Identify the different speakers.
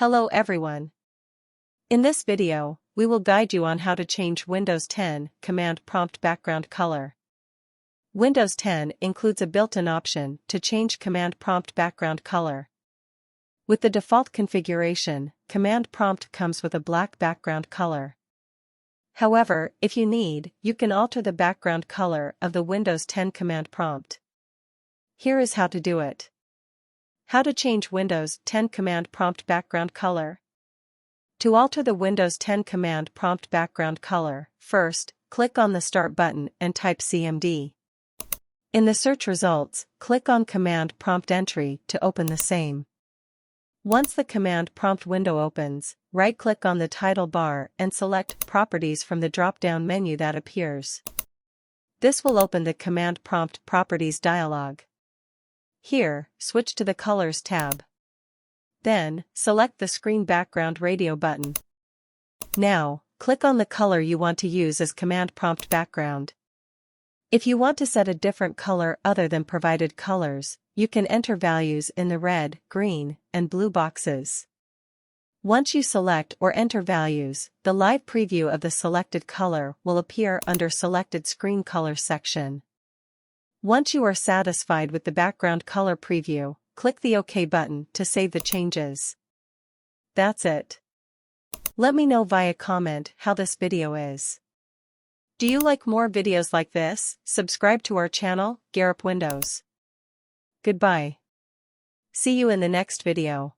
Speaker 1: Hello everyone. In this video, we will guide you on how to change Windows 10 command prompt background color. Windows 10 includes a built-in option to change command prompt background color. With the default configuration, command prompt comes with a black background color. However, if you need, you can alter the background color of the Windows 10 command prompt. Here is how to do it. How to change Windows 10 command prompt background color. To alter the Windows 10 command prompt background color, first, click on the Start button and type CMD. In the search results, click on Command Prompt Entry to open the same. Once the command prompt window opens, right-click on the title bar and select Properties from the drop-down menu that appears. This will open the Command Prompt Properties dialog. Here, switch to the Colors tab. Then, select the Screen Background Radio button. Now, click on the color you want to use as command prompt background. If you want to set a different color other than provided colors, you can enter values in the red, green, and blue boxes. Once you select or enter values, the live preview of the selected color will appear under Selected Screen Color section. Once you are satisfied with the background color preview, click the OK button to save the changes. That's it. Let me know via comment how this video is. Do you like more videos like this? Subscribe to our channel, Garup Windows. Goodbye. See you in the next video.